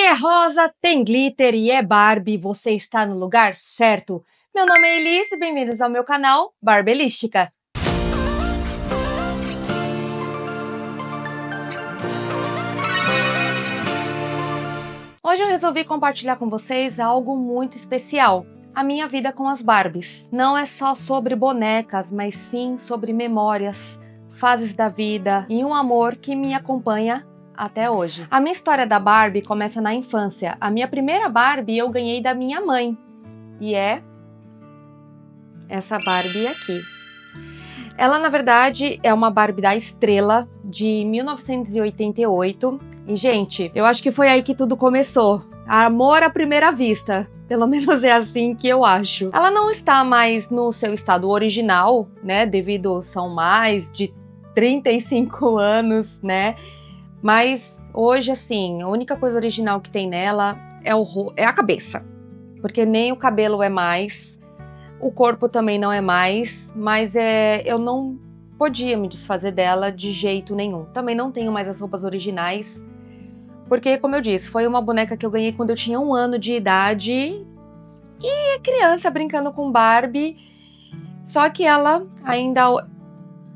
é rosa, tem glitter e é Barbie, você está no lugar certo. Meu nome é Elis e bem-vindos ao meu canal Barbelística. Hoje eu resolvi compartilhar com vocês algo muito especial. A minha vida com as Barbies. Não é só sobre bonecas, mas sim sobre memórias, fases da vida e um amor que me acompanha até hoje. A minha história da Barbie começa na infância. A minha primeira Barbie eu ganhei da minha mãe. E é essa Barbie aqui. Ela, na verdade, é uma Barbie da Estrela, de 1988. E, gente, eu acho que foi aí que tudo começou. Amor à primeira vista. Pelo menos é assim que eu acho. Ela não está mais no seu estado original, né? Devido são mais de 35 anos, né? Mas hoje, assim, a única coisa original que tem nela é a cabeça. Porque nem o cabelo é mais, o corpo também não é mais, mas eu não podia me desfazer dela de jeito nenhum. Também não tenho mais as roupas originais, porque, como eu disse, foi uma boneca que eu ganhei quando eu tinha 1 ano de idade e é criança brincando com Barbie, só que ela ainda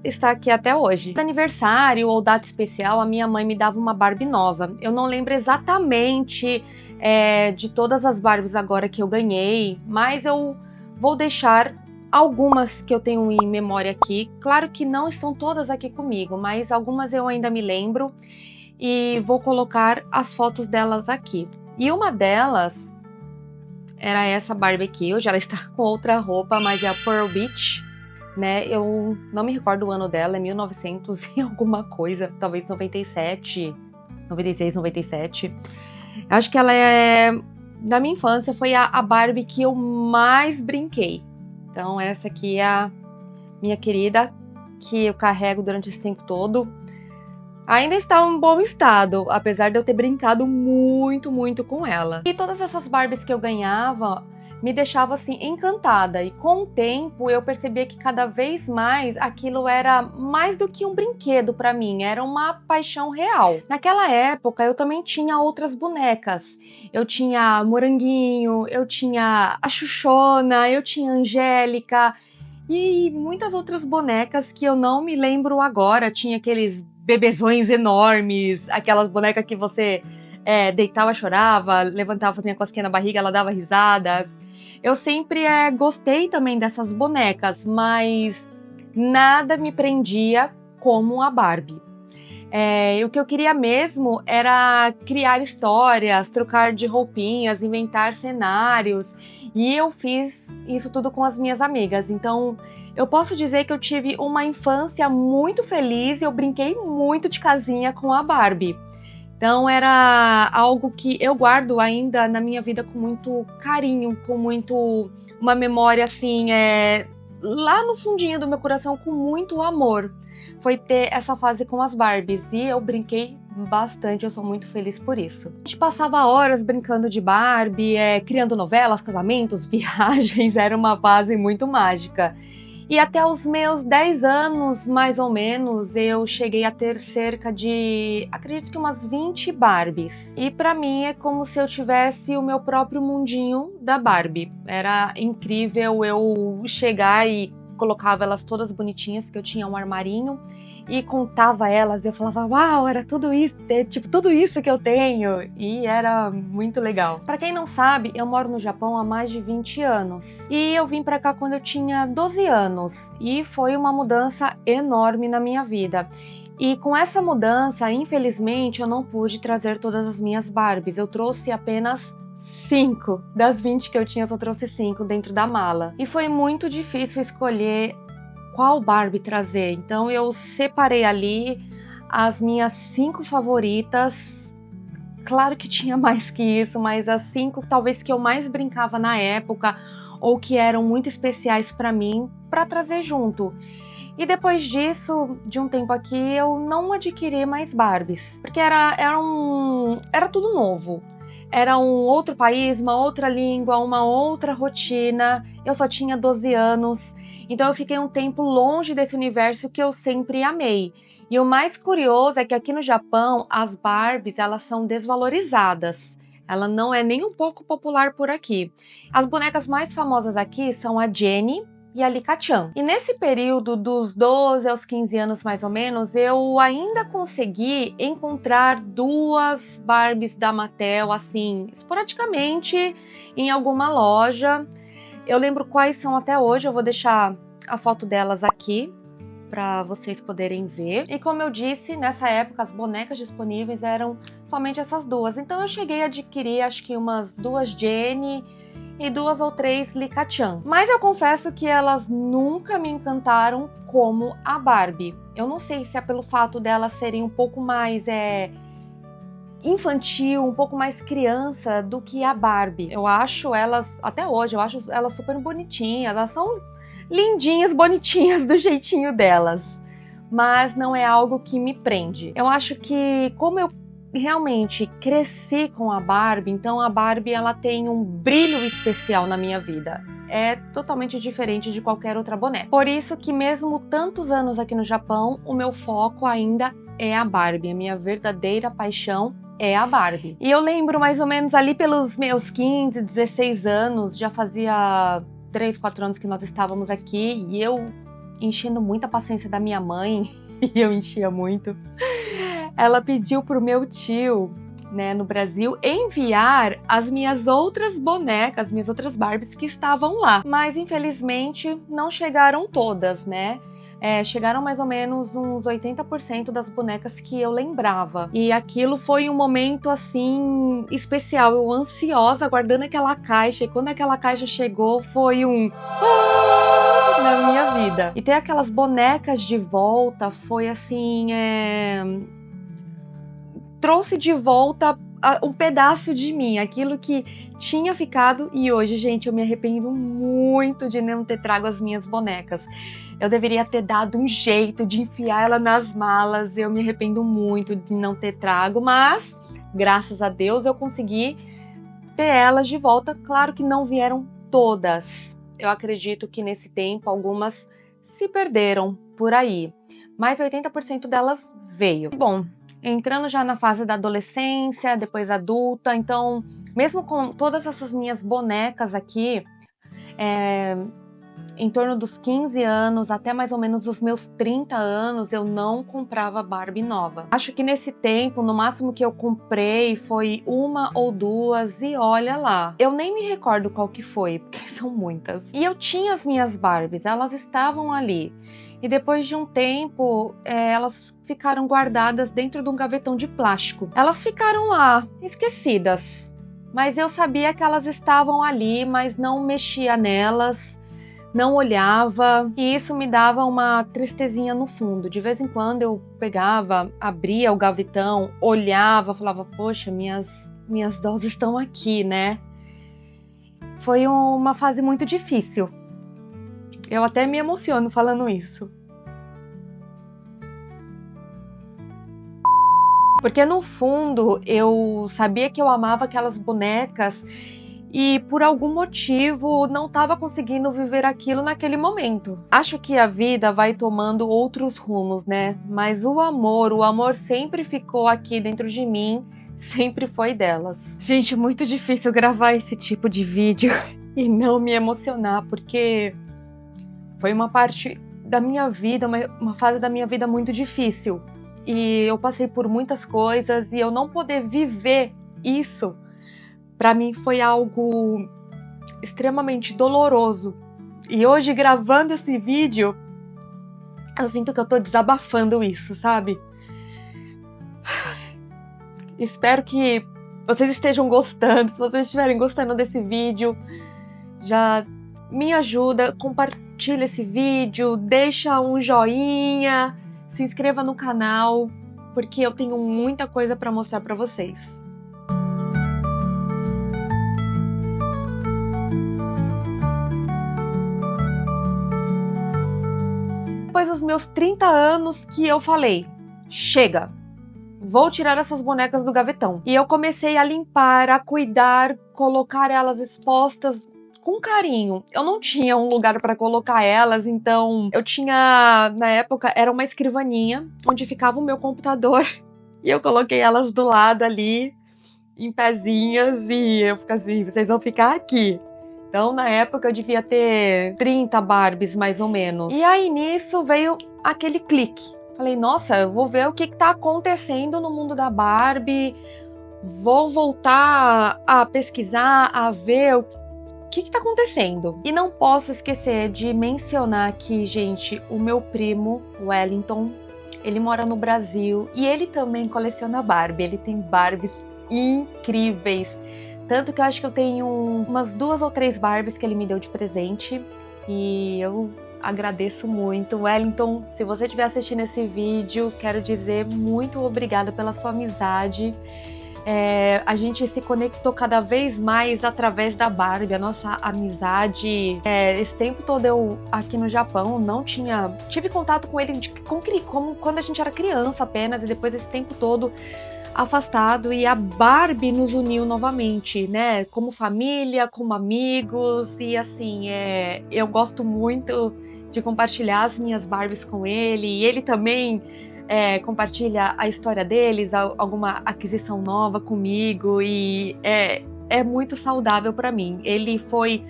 está aqui até hoje. Aniversário ou data especial, a minha mãe me dava uma Barbie nova. Eu não lembro exatamente de todas as Barbies agora que eu ganhei, mas eu vou deixar algumas que eu tenho em memória aqui. Claro que não estão todas aqui comigo, mas algumas eu ainda me lembro e vou colocar as fotos delas aqui. E uma delas era essa Barbie aqui. Hoje ela está com outra roupa, mas é a Pearl Beach, né? Eu não me recordo o ano dela, é 1900 e alguma coisa, talvez 97, 96, 97. Acho que ela da minha infância, foi a Barbie que eu mais brinquei. Então essa aqui é a minha querida, que eu carrego durante esse tempo todo. Ainda está em bom estado, apesar de eu ter brincado muito, muito com ela. E todas essas Barbies que eu ganhava me deixava assim encantada, e com o tempo eu percebia que cada vez mais aquilo era mais do que um brinquedo para mim, era uma paixão real. Naquela época eu também tinha outras bonecas. Eu tinha Moranguinho, eu tinha a Xuxona, eu tinha a Angélica e muitas outras bonecas que eu não me lembro agora. Tinha aqueles bebezões enormes, aquelas bonecas que você deitava, chorava, levantava, fazia cosquinha na barriga, ela dava risada. Eu sempre gostei também dessas bonecas, mas nada me prendia como a Barbie. O que eu queria mesmo era criar histórias, trocar de roupinhas, inventar cenários, e eu fiz isso tudo com as minhas amigas. Então eu posso dizer que eu tive uma infância muito feliz e eu brinquei muito de casinha com a Barbie. Então era algo que eu guardo ainda na minha vida com muito carinho, com uma memória assim, lá no fundinho do meu coração, com muito amor. Foi ter essa fase com as Barbies e eu brinquei bastante, eu sou muito feliz por isso. A gente passava horas brincando de Barbie, criando novelas, casamentos, viagens, era uma fase muito mágica. E até os meus 10 anos, mais ou menos, eu cheguei a ter cerca de, acredito que umas 20 Barbies. E pra mim é como se eu tivesse o meu próprio mundinho da Barbie. Era incrível eu chegar e colocava elas todas bonitinhas, que eu tinha um armarinho, e contava elas, e eu falava, uau, era tudo isso, tudo isso que eu tenho, e era muito legal. Pra quem não sabe, eu moro no Japão há mais de 20 anos, e eu vim pra cá quando eu tinha 12 anos, e foi uma mudança enorme na minha vida. E com essa mudança, infelizmente, eu não pude trazer todas as minhas Barbies, eu trouxe apenas 5 das 20 que eu tinha, eu só trouxe 5 dentro da mala. E foi muito difícil escolher qual Barbie trazer. Então eu separei ali as minhas 5 favoritas. Claro que tinha mais que isso, mas as 5 talvez que eu mais brincava na época ou que eram muito especiais para mim, para trazer junto. E depois disso, de um tempo aqui, eu não adquiri mais Barbies, porque era tudo novo. Era um outro país, uma outra língua, uma outra rotina. Eu só tinha 12 anos. Então eu fiquei um tempo longe desse universo que eu sempre amei. E o mais curioso é que aqui no Japão, as Barbies, elas são desvalorizadas. Ela não é nem um pouco popular por aqui. As bonecas mais famosas aqui são a Jenny e a Licca-chan. E nesse período dos 12 aos 15 anos mais ou menos, eu ainda consegui encontrar 2 Barbies da Mattel, assim, esporadicamente, em alguma loja. Eu lembro quais são até hoje, eu vou deixar a foto delas aqui para vocês poderem ver. E como eu disse, nessa época as bonecas disponíveis eram somente essas 2. Então eu cheguei a adquirir acho que umas 2 Jenny e 2 ou 3 Licca-chan. Mas eu confesso que elas nunca me encantaram como a Barbie. Eu não sei se é pelo fato delas serem um pouco mais infantil, um pouco mais criança do que a Barbie. Eu acho elas, até hoje, eu acho elas super bonitinhas. Elas são lindinhas, bonitinhas do jeitinho delas. Mas não é algo que me prende. Eu acho que, como eu realmente cresci com a Barbie, então a Barbie ela tem um brilho especial na minha vida. É totalmente diferente de qualquer outra boneca. Por isso que mesmo tantos anos aqui no Japão, o meu foco ainda é a Barbie. A minha verdadeira paixão é a Barbie. E eu lembro mais ou menos ali pelos meus 15, 16 anos, já fazia 3, 4 anos que nós estávamos aqui, e eu enchendo muita paciência da minha mãe, e eu enchia muito. Ela pediu pro meu tio, né, no Brasil, enviar as minhas outras bonecas, minhas outras Barbies que estavam lá. Mas, infelizmente, não chegaram todas, né? Chegaram mais ou menos uns 80% das bonecas que eu lembrava. E aquilo foi um momento, assim, especial. Eu ansiosa, aguardando aquela caixa. E quando aquela caixa chegou, foi um... na minha vida. E ter aquelas bonecas de volta foi, assim, trouxe de volta um pedaço de mim, aquilo que tinha ficado, e hoje, gente, eu me arrependo muito de não ter trago as minhas bonecas. Eu deveria ter dado um jeito de enfiar ela nas malas, eu me arrependo muito de não ter trago, mas, graças a Deus, eu consegui ter elas de volta. Claro que não vieram todas. Eu acredito que nesse tempo algumas se perderam por aí, mas 80% delas veio. Bom, entrando já na fase da adolescência, depois adulta, então, mesmo com todas essas minhas bonecas aqui, em torno dos 15 anos, até mais ou menos os meus 30 anos, eu não comprava Barbie nova. Acho que nesse tempo, no máximo que eu comprei foi 1 ou 2, e olha lá. Eu nem me recordo qual que foi, porque são muitas. E eu tinha as minhas Barbies, elas estavam ali. E depois de um tempo, elas ficaram guardadas dentro de um gavetão de plástico. Elas ficaram lá, esquecidas. Mas eu sabia que elas estavam ali, mas não mexia nelas, não olhava. E isso me dava uma tristezinha no fundo. De vez em quando eu pegava, abria o gavetão, olhava, falava, poxa, minhas dolls estão aqui, né? Foi uma fase muito difícil. Eu até me emociono falando isso. Porque no fundo eu sabia que eu amava aquelas bonecas e por algum motivo não estava conseguindo viver aquilo naquele momento. Acho que a vida vai tomando outros rumos, né? Mas o amor sempre ficou aqui dentro de mim, sempre foi delas. Gente, muito difícil gravar esse tipo de vídeo e não me emocionar, porque foi uma parte da minha vida, uma fase da minha vida muito difícil. E eu passei por muitas coisas e eu não poder viver isso, pra mim foi algo extremamente doloroso. E hoje, gravando esse vídeo, eu sinto que eu tô desabafando isso, sabe? Espero que vocês estejam gostando. Se vocês estiverem gostando desse vídeo, já me ajuda, compartilha esse vídeo, deixa um joinha, se inscreva no canal, porque eu tenho muita coisa para mostrar para vocês. Depois dos meus 30 anos que eu falei, chega, vou tirar essas bonecas do gavetão. E eu comecei a limpar, a cuidar, colocar elas expostas com carinho. Eu não tinha um lugar para colocar elas, então eu tinha, na época, era uma escrivaninha onde ficava o meu computador e eu coloquei elas do lado ali em pezinhas e eu fico assim, vocês vão ficar aqui. Então, na época, eu devia ter 30 Barbies, mais ou menos. E aí, nisso, veio aquele clique. Falei, nossa, eu vou ver o que tá acontecendo no mundo da Barbie. Vou voltar a pesquisar, a ver o que tá acontecendo. E não posso esquecer de mencionar aqui, gente, o meu primo, Wellington. Ele mora no Brasil e ele também coleciona Barbie. Ele tem Barbies incríveis. Tanto que eu acho que eu tenho umas 2 ou 3 Barbies que ele me deu de presente. E eu agradeço muito. Wellington, se você estiver assistindo esse vídeo, quero dizer muito obrigada pela sua amizade. A gente se conectou cada vez mais através da Barbie, a nossa amizade. Esse tempo todo eu aqui no Japão não tive contato com ele como quando a gente era criança apenas, e depois esse tempo todo afastado, e a Barbie nos uniu novamente, né? Como família, como amigos, e assim, eu gosto muito de compartilhar as minhas Barbies com ele, e ele também compartilha a história deles, alguma aquisição nova comigo, e é muito saudável para mim. Ele foi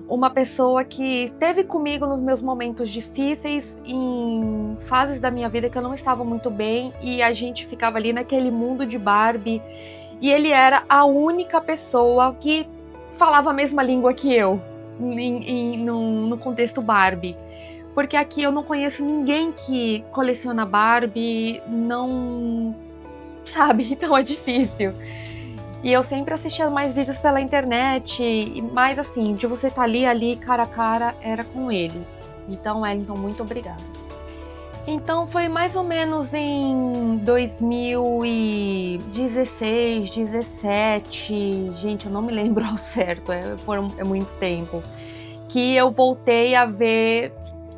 uma pessoa que esteve comigo nos meus momentos difíceis, em fases da minha vida que eu não estava muito bem, e a gente ficava ali naquele mundo de Barbie, e ele era a única pessoa que falava a mesma língua que eu, no contexto Barbie. Porque aqui eu não conheço ninguém que coleciona Barbie, não... sabe? Então é difícil. E eu sempre assistia mais vídeos pela internet, mas assim, de você estar ali, cara a cara, era com ele. Então, Wellington, muito obrigada. Então foi mais ou menos em 2016, 17, gente, eu não me lembro ao certo, é muito tempo, que eu voltei a ver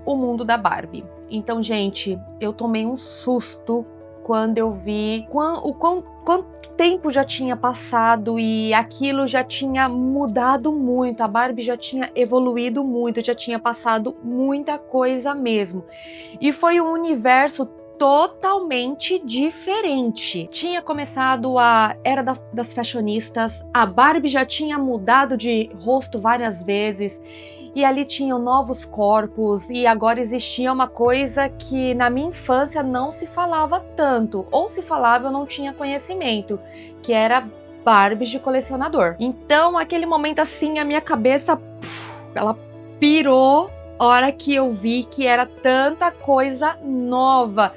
o mundo da Barbie. Então, gente, eu tomei um susto quando eu vi quanto tempo já tinha passado e aquilo já tinha mudado muito, a Barbie já tinha evoluído muito, já tinha passado muita coisa mesmo. E foi um universo totalmente diferente. Tinha começado a era das fashionistas, a Barbie já tinha mudado de rosto várias vezes, e ali tinham novos corpos, e agora existia uma coisa que na minha infância não se falava tanto, ou se falava eu não tinha conhecimento, que era Barbies de colecionador. Então, aquele momento assim, a minha cabeça, ela pirou a hora que eu vi que era tanta coisa nova,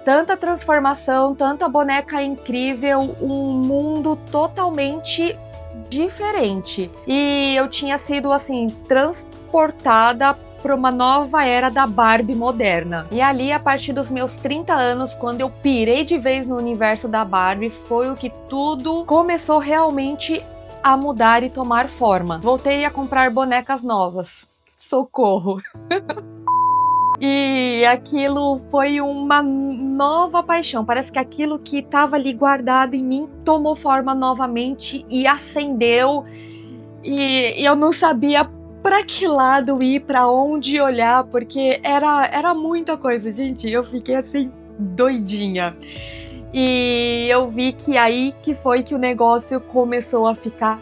tanta transformação, tanta boneca incrível, um mundo totalmente diferente. E eu tinha sido assim transportada para uma nova era da Barbie moderna. E ali, a partir dos meus 30 anos, quando eu pirei de vez no universo da Barbie, foi o que tudo começou realmente a mudar e tomar forma. Voltei a comprar bonecas novas. Socorro! E aquilo foi uma nova paixão. Parece que aquilo que estava ali guardado em mim tomou forma novamente e acendeu. E eu não sabia para que lado ir, para onde olhar, porque era muita coisa, gente. Eu fiquei assim doidinha. E eu vi que aí que foi que o negócio começou a ficar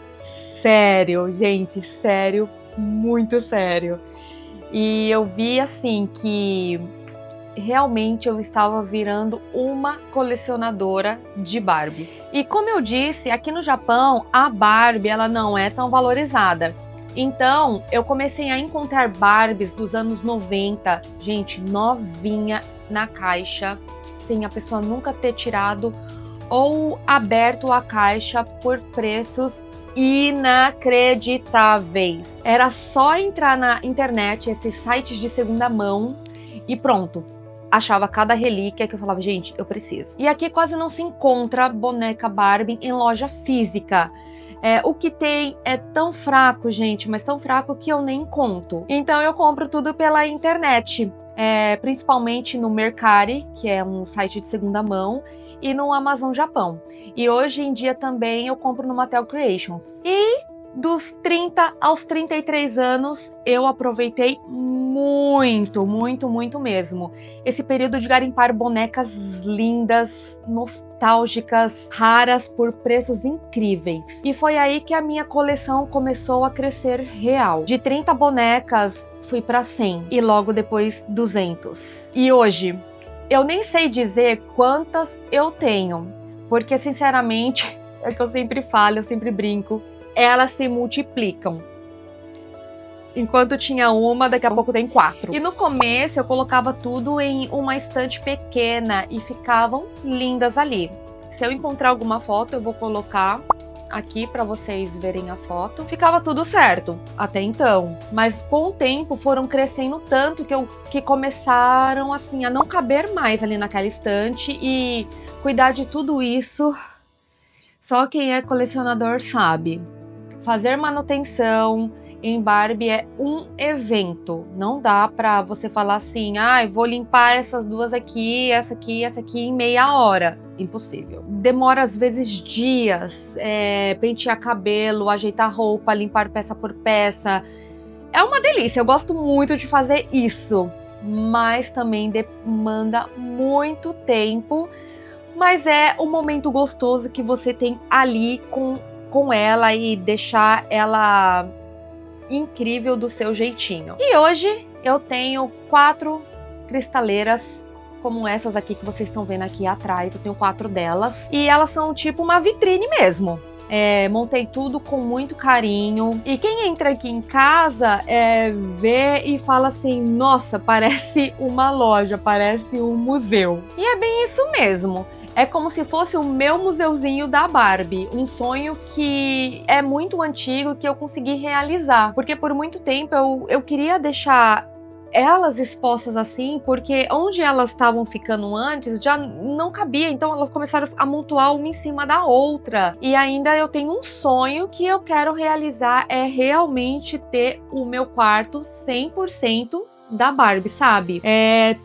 sério, gente, sério, muito sério. E eu vi assim que realmente eu estava virando uma colecionadora de Barbies. E como eu disse, aqui no Japão a Barbie ela não é tão valorizada. Então eu comecei a encontrar Barbies dos anos 90, gente, novinha na caixa, sem a pessoa nunca ter tirado ou aberto a caixa, por preços inacreditáveis. Era só entrar na internet, esses sites de segunda mão, e pronto. Achava cada relíquia que eu falava, gente, eu preciso. E aqui quase não se encontra boneca Barbie em loja física. O que tem é tão fraco, gente, mas tão fraco que eu nem conto. Então eu compro tudo pela internet, principalmente no Mercari, que é um site de segunda mão, e no Amazon Japão. E hoje em dia também eu compro no Mattel Creations. E dos 30 aos 33 anos eu aproveitei muito muito, muito, muito mesmo. Esse período de garimpar bonecas lindas, nostálgicas, raras por preços incríveis. E foi aí que a minha coleção começou a crescer real. De 30 bonecas, fui para 100 e logo depois 200. E hoje, eu nem sei dizer quantas eu tenho, porque sinceramente, é o que eu sempre falo, eu sempre brinco, elas se multiplicam. Enquanto tinha uma, daqui a pouco tem 4. E no começo eu colocava tudo em uma estante pequena e ficavam lindas ali. Se eu encontrar alguma foto, eu vou colocar aqui para vocês verem a foto. Ficava tudo certo até então, mas com o tempo foram crescendo tanto que começaram assim a não caber mais ali naquela estante, e cuidar de tudo isso só quem é colecionador sabe. Fazer manutenção em Barbie é um evento. Não dá pra você falar assim, vou limpar essas duas aqui, essa aqui, essa aqui em meia hora. Impossível. Demora às vezes dias, pentear cabelo, ajeitar roupa, limpar peça por peça. É uma delícia, eu gosto muito de fazer isso, mas também demanda muito tempo. Mas é um momento gostoso que você tem ali com ela e deixar ela incrível do seu jeitinho. E hoje eu tenho 4 cristaleiras como essas aqui que vocês estão vendo aqui atrás. Eu tenho 4 delas e elas são tipo uma vitrine mesmo. Montei tudo com muito carinho, e quem entra aqui em casa vê e fala assim, nossa, parece uma loja, parece um museu. E é bem isso mesmo. É como se fosse o meu museuzinho da Barbie, um sonho que é muito antigo, que eu consegui realizar. Porque por muito tempo eu queria deixar elas expostas assim, porque onde elas estavam ficando antes já não cabia, então elas começaram a amontoar uma em cima da outra. E ainda eu tenho um sonho que eu quero realizar, é realmente ter o meu quarto 100% da Barbie, sabe?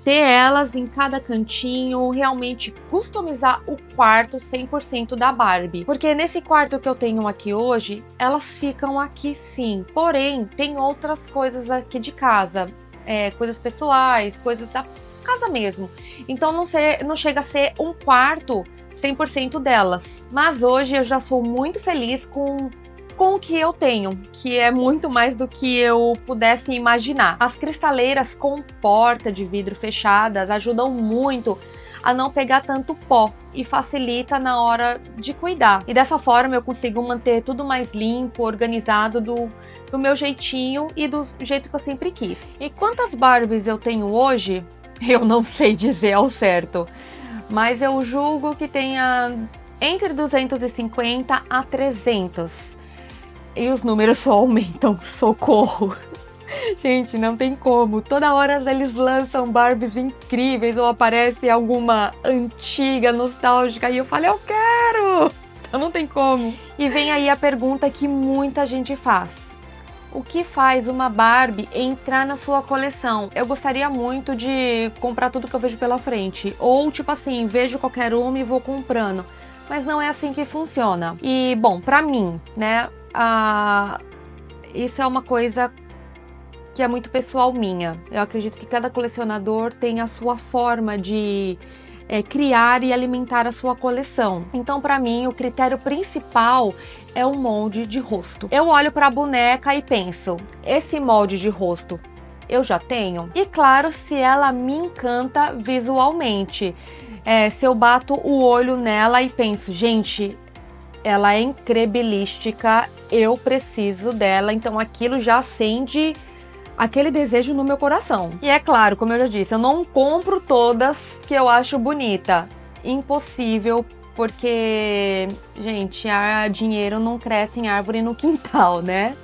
Ter elas em cada cantinho, realmente customizar o quarto 100% da Barbie. Porque nesse quarto que eu tenho aqui hoje, elas ficam aqui sim. Porém, tem outras coisas aqui de casa. Coisas pessoais, coisas da casa mesmo. Então não chega a ser um quarto 100% delas. Mas hoje eu já sou muito feliz com o que eu tenho, que é muito mais do que eu pudesse imaginar. As cristaleiras com porta de vidro fechadas ajudam muito a não pegar tanto pó e facilita na hora de cuidar. E dessa forma eu consigo manter tudo mais limpo, organizado do meu jeitinho e do jeito que eu sempre quis. E quantas Barbies eu tenho hoje, eu não sei dizer ao certo, mas eu julgo que tenha entre 250 a 300. E os números só aumentam, socorro. Gente, não tem como. Toda hora eles lançam Barbies incríveis ou aparece alguma antiga, nostálgica e eu falo, eu quero! Então não tem como. E vem aí a pergunta que muita gente faz. O que faz uma Barbie entrar na sua coleção? Eu gostaria muito de comprar tudo que eu vejo pela frente. Ou tipo assim, vejo qualquer uma e vou comprando. Mas não é assim que funciona. E bom, pra mim, né? Isso é uma coisa que é muito pessoal minha. Eu acredito que cada colecionador tem a sua forma de criar e alimentar a sua coleção. Então, para mim, o critério principal é o molde de rosto. Eu olho para a boneca e penso, esse molde de rosto eu já tenho? E claro, se ela me encanta visualmente. Se eu bato o olho nela e penso, gente, ela é increbilística, eu preciso dela, então aquilo já acende aquele desejo no meu coração. E é claro, como eu já disse, eu não compro todas que eu acho bonita. Impossível, porque, gente, dinheiro não cresce em árvore no quintal, né?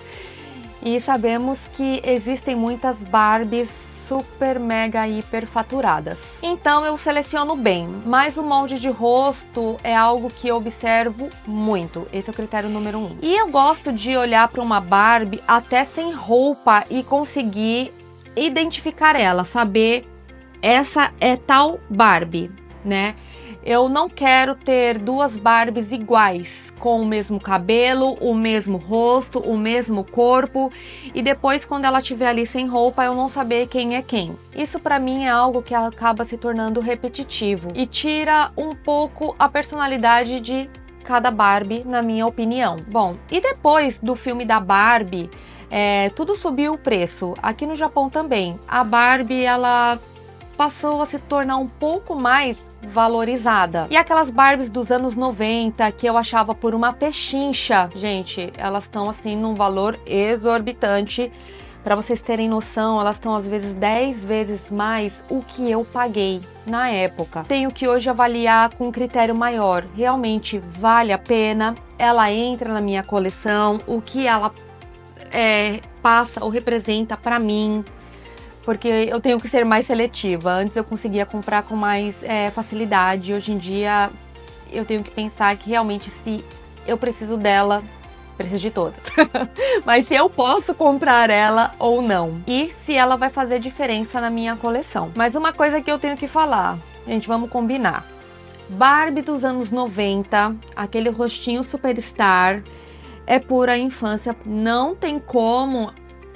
E sabemos que existem muitas Barbies super, mega, hiper faturadas. Então eu seleciono bem, mas o molde de rosto é algo que eu observo muito. Esse é o critério número 1. E eu gosto de olhar para uma Barbie até sem roupa e conseguir identificar ela, saber essa é tal Barbie, né? Eu não quero ter duas Barbies iguais, com o mesmo cabelo, o mesmo rosto, o mesmo corpo, e depois quando ela estiver ali sem roupa eu não saber quem é quem. Isso pra mim é algo que acaba se tornando repetitivo e tira um pouco a personalidade de cada Barbie, na minha opinião. Bom, e depois do filme da Barbie, tudo subiu o preço. Aqui no Japão também. A Barbie, ela passou a se tornar um pouco mais valorizada. E aquelas Barbies dos anos 90 que eu achava por uma pechincha, gente, elas estão assim num valor exorbitante. Para vocês terem noção, elas estão às vezes 10 vezes mais o que eu paguei na época. Tenho que hoje avaliar com um critério maior. Realmente vale a pena? Ela entra na minha coleção? O que ela passa ou representa para mim? Porque eu tenho que ser mais seletiva. Antes eu conseguia comprar com mais facilidade. Hoje em dia eu tenho que pensar que realmente se eu preciso dela, preciso de todas. Mas se eu posso comprar ela ou não. E se ela vai fazer diferença na minha coleção. Mas uma coisa que eu tenho que falar, gente, vamos combinar. Barbie dos anos 90, aquele rostinho superstar, é pura infância. Não tem como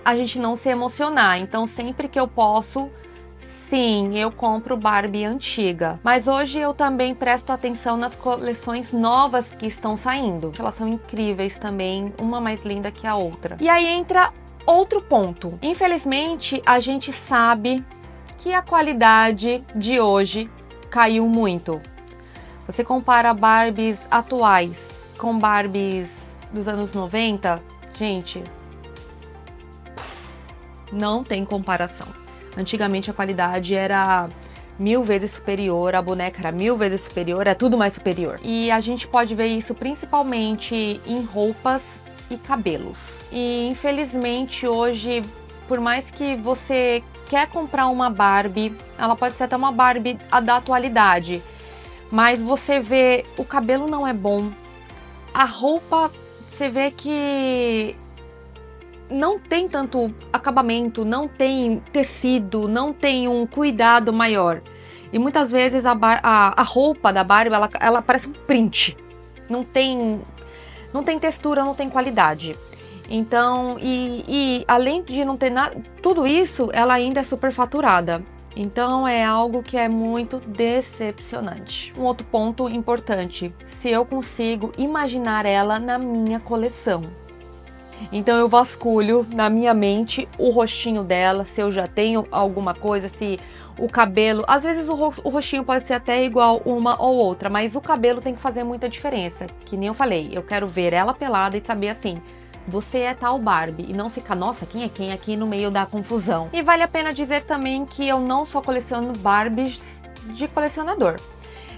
a gente não se emocionar. Então sempre que eu posso, sim, eu compro Barbie antiga. Mas hoje eu também presto atenção nas coleções novas que estão saindo. Elas são incríveis também, uma mais linda que a outra. E aí entra outro ponto. Infelizmente, a gente sabe que a qualidade de hoje caiu muito. Você compara Barbies atuais com Barbies dos anos 90, gente, não tem comparação. Antigamente a qualidade era 1000 vezes superior, a boneca era 1000 vezes superior, é tudo mais superior. E a gente pode ver isso principalmente em roupas e cabelos. E infelizmente hoje, por mais que você quer comprar uma Barbie, ela pode ser até uma Barbie da atualidade, mas você vê, o cabelo não é bom, a roupa, você vê que não tem tanto acabamento, não tem tecido, não tem um cuidado maior. E muitas vezes a roupa da Barbie, ela parece um print. Não tem textura, não tem qualidade. Então, e além de não ter nada, tudo isso, ela ainda é superfaturada. Então é algo que é muito decepcionante. Um outro ponto importante, se eu consigo imaginar ela na minha coleção. Então eu vasculho na minha mente o rostinho dela, se eu já tenho alguma coisa, se o cabelo... Às vezes o rostinho pode ser até igual uma ou outra, mas o cabelo tem que fazer muita diferença. Que nem eu falei, eu quero ver ela pelada e saber assim, você é tal Barbie, e não ficar, nossa, quem é quem aqui no meio da confusão. E vale a pena dizer também que eu não só coleciono Barbies de colecionador.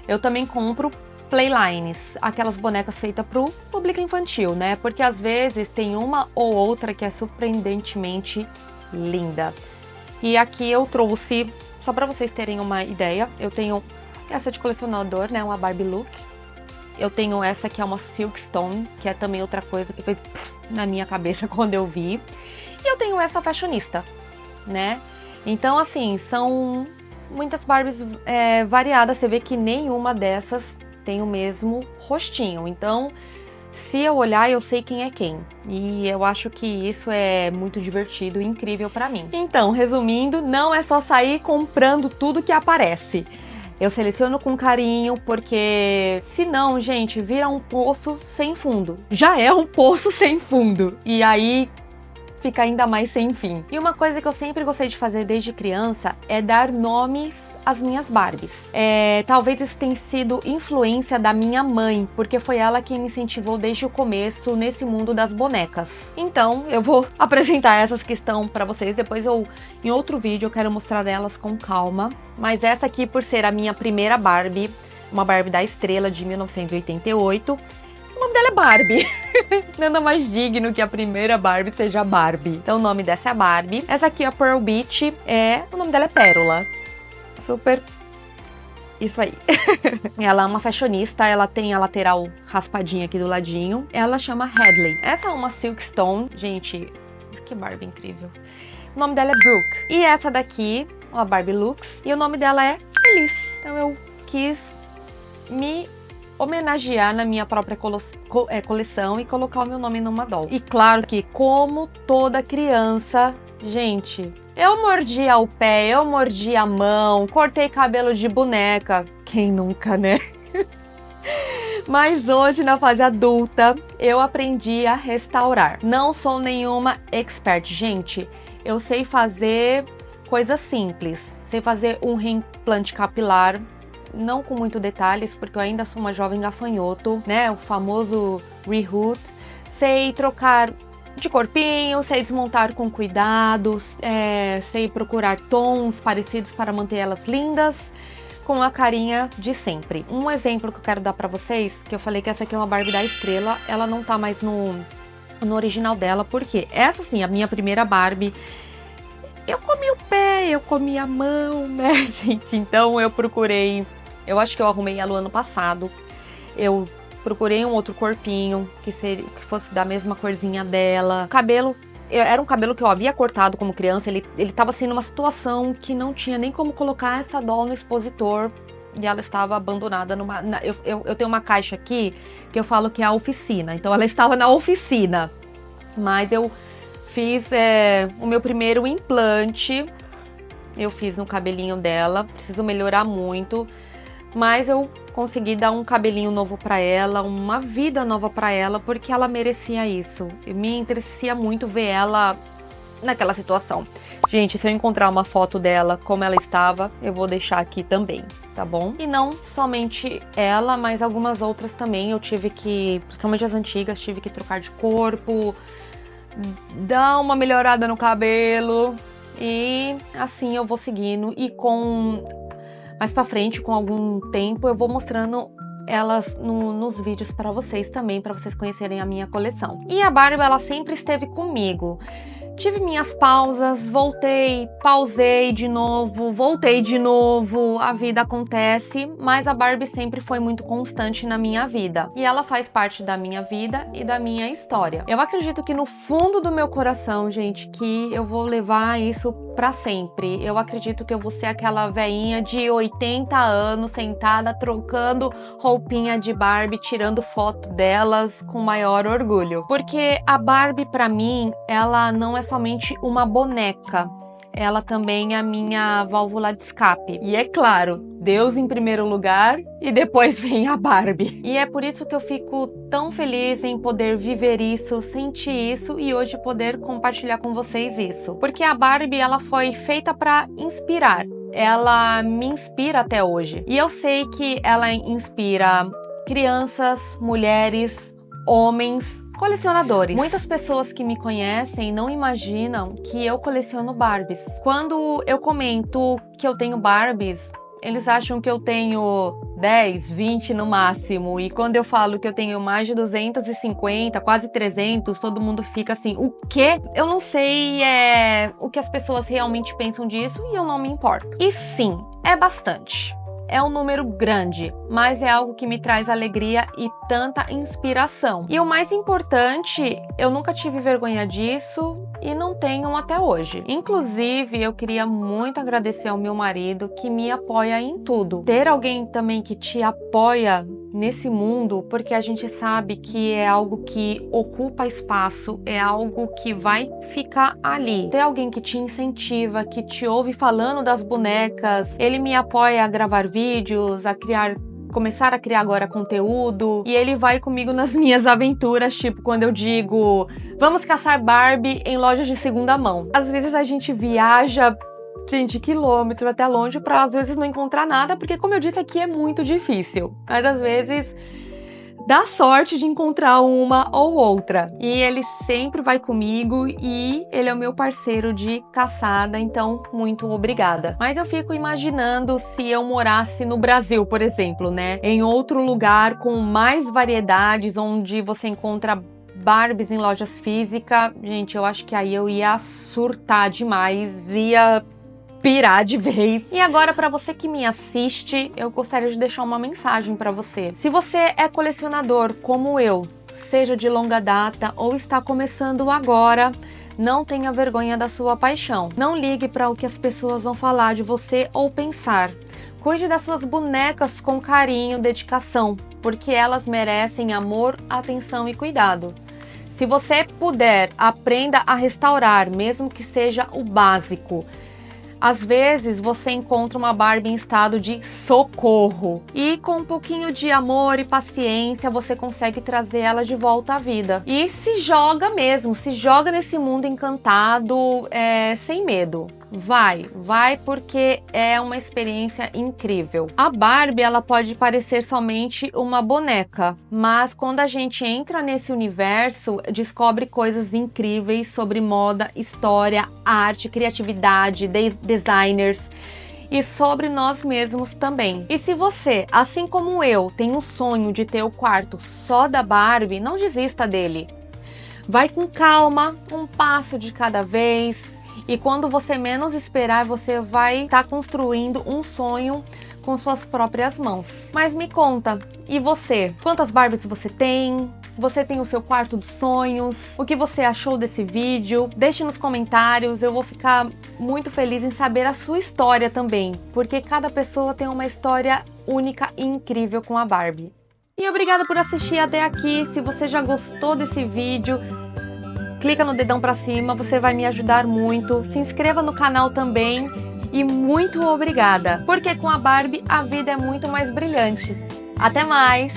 Eu também compro playlines, aquelas bonecas feitas pro público infantil, né? Porque às vezes tem uma ou outra que é surpreendentemente linda. E aqui eu trouxe, só para vocês terem uma ideia, eu tenho essa de colecionador, né? Uma Barbie Look. Eu tenho essa que é uma Silkstone, que é também outra coisa que fez na minha cabeça quando eu vi. E eu tenho essa fashionista, né? Então, assim, são muitas Barbies variadas. Você vê que nenhuma dessas tem o mesmo rostinho. Então, se eu olhar, eu sei quem é quem. E eu acho que isso é muito divertido e incrível pra mim. Então, resumindo, não é só sair comprando tudo que aparece. Eu seleciono com carinho, porque senão, gente, vira um poço sem fundo. Já é um poço sem fundo. E aí fica ainda mais sem fim. E uma coisa que eu sempre gostei de fazer desde criança é dar nomes às minhas Barbies. Talvez isso tenha sido influência da minha mãe, porque foi ela quem me incentivou desde o começo nesse mundo das bonecas. Então eu vou apresentar essas que estão pra vocês, depois em outro vídeo eu quero mostrar elas com calma. Mas essa aqui, por ser a minha primeira Barbie, uma Barbie da Estrela de 1988, o nome dela é Barbie. Nada mais digno que a primeira Barbie seja Barbie. Então o nome dessa é Barbie. Essa aqui, a Pearl Beach, o nome dela é Pérola. Super... isso aí. Ela é uma fashionista, ela tem a lateral raspadinha aqui do ladinho. Ela chama Hadley. Essa é uma Silkstone. Gente, que Barbie incrível. O nome dela é Brooke. E essa daqui, uma Barbie Lux. E o nome dela é Elise. Então eu quis me homenagear na minha própria coleção e colocar o meu nome numa doll. E claro que, como toda criança, gente, eu mordia o pé, eu mordia a mão, cortei cabelo de boneca. Quem nunca, né? Mas hoje, na fase adulta, eu aprendi a restaurar. Não sou nenhuma expert, gente. Eu sei fazer coisas simples. Sei fazer um reimplante capilar, não com muito detalhes, porque eu ainda sou uma jovem gafanhoto, né? O famoso reroot. Sei trocar de corpinho, sei desmontar com cuidado, sei procurar tons parecidos para manter elas lindas, com a carinha de sempre. Um exemplo que eu quero dar pra vocês, que eu falei que essa aqui é uma Barbie da Estrela, ela não tá mais no original dela, porque essa sim, a minha primeira Barbie, eu comi o pé, eu comi a mão, né, gente? Então eu procurei, eu acho que eu arrumei ela o ano passado, eu procurei um outro corpinho que fosse da mesma corzinha dela. O cabelo era um cabelo que eu havia cortado como criança, ele tava assim numa situação que não tinha nem como colocar essa doll no expositor e ela estava abandonada eu tenho uma caixa aqui que eu falo que é a oficina, então ela estava na oficina, mas eu fiz o meu primeiro implante, eu fiz no cabelinho dela, preciso melhorar muito, mas eu consegui dar um cabelinho novo pra ela, uma vida nova pra ela, porque ela merecia isso. Me interessia muito ver ela naquela situação. Gente, se eu encontrar uma foto dela como ela estava, eu vou deixar aqui também, tá bom? E não somente ela, mas algumas outras também. Eu tive que, principalmente as antigas, tive que trocar de corpo, dar uma melhorada no cabelo. E assim eu vou seguindo e mais pra frente, com algum tempo, eu vou mostrando elas nos vídeos pra vocês também, pra vocês conhecerem a minha coleção. E a Barbie, ela sempre esteve comigo. Tive minhas pausas, voltei, pausei de novo, voltei de novo, a vida acontece, mas a Barbie sempre foi muito constante na minha vida. E ela faz parte da minha vida e da minha história. Eu acredito que no fundo do meu coração, gente, que eu vou levar isso pra sempre. Eu acredito que eu vou ser aquela veinha de 80 anos sentada trocando roupinha de Barbie, tirando foto delas com maior orgulho. Porque a Barbie, pra mim, ela não é somente uma boneca, ela também é a minha válvula de escape. E é claro, Deus em primeiro lugar e depois vem a Barbie. E é por isso que eu fico tão feliz em poder viver isso, sentir isso e hoje poder compartilhar com vocês isso. Porque a Barbie, ela foi feita para inspirar. Ela me inspira até hoje. E eu sei que ela inspira crianças, mulheres, homens, colecionadores. Muitas pessoas que me conhecem não imaginam que eu coleciono Barbies. Quando eu comento que eu tenho Barbies, eles acham que eu tenho 10, 20 no máximo. E quando eu falo que eu tenho mais de 250, quase 300, todo mundo fica assim, o quê? Eu não sei o que as pessoas realmente pensam disso e eu não me importo. E sim, é bastante. É um número grande, mas é algo que me traz alegria e tanta inspiração. E o mais importante, eu nunca tive vergonha disso e não tenho até hoje. Inclusive, eu queria muito agradecer ao meu marido que me apoia em tudo. Ter alguém também que te apoia nesse mundo, porque a gente sabe que é algo que ocupa espaço, é algo que vai ficar ali. Ter alguém que te incentiva, que te ouve falando das bonecas, ele me apoia a gravar vídeos, começar a criar agora conteúdo, e ele vai comigo nas minhas aventuras, tipo quando eu digo, vamos caçar Barbie em lojas de segunda mão. Às vezes a gente viaja, gente, quilômetros até longe pra às vezes não encontrar nada, porque como eu disse aqui é muito difícil, mas às vezes dá sorte de encontrar uma ou outra. E ele sempre vai comigo e ele é o meu parceiro de caçada, então muito obrigada. Mas eu fico imaginando se eu morasse no Brasil, por exemplo, né? Em outro lugar com mais variedades, onde você encontra Barbies em lojas físicas, gente, eu acho que aí eu ia surtar demais, ia pirar de vez. E agora, para você que me assiste, eu gostaria de deixar uma mensagem para você. Se você é colecionador como eu, seja de longa data ou está começando agora, Não tenha vergonha da sua paixão. Não ligue para o que as pessoas vão falar de você ou pensar. Cuide das suas bonecas com carinho, dedicação, porque elas merecem amor, atenção e cuidado. Se você puder, aprenda a restaurar, mesmo que seja o básico. Às vezes você encontra uma Barbie em estado de socorro e com um pouquinho de amor e paciência você consegue trazer ela de volta à vida. E se joga mesmo, se joga nesse mundo encantado, sem medo. Vai porque é uma experiência incrível. A Barbie, ela pode parecer somente uma boneca, mas quando a gente entra nesse universo, descobre coisas incríveis sobre moda, história, arte, criatividade, designers e sobre nós mesmos também. E se você, assim como eu, tem um sonho de ter o quarto só da Barbie, não desista dele. Vai com calma, um passo de cada vez. E quando você menos esperar, você vai estar construindo um sonho com suas próprias mãos. Mas me conta, e você? Quantas Barbies você tem? Você tem o seu quarto dos sonhos? O que você achou desse vídeo? Deixe nos comentários, eu vou ficar muito feliz em saber a sua história também, porque cada pessoa tem uma história única e incrível com a Barbie. E obrigada por assistir até aqui. Se você já gostou desse vídeo, clica no dedão pra cima, você vai me ajudar muito. Se inscreva no canal também e muito obrigada, porque com a Barbie a vida é muito mais brilhante. Até mais!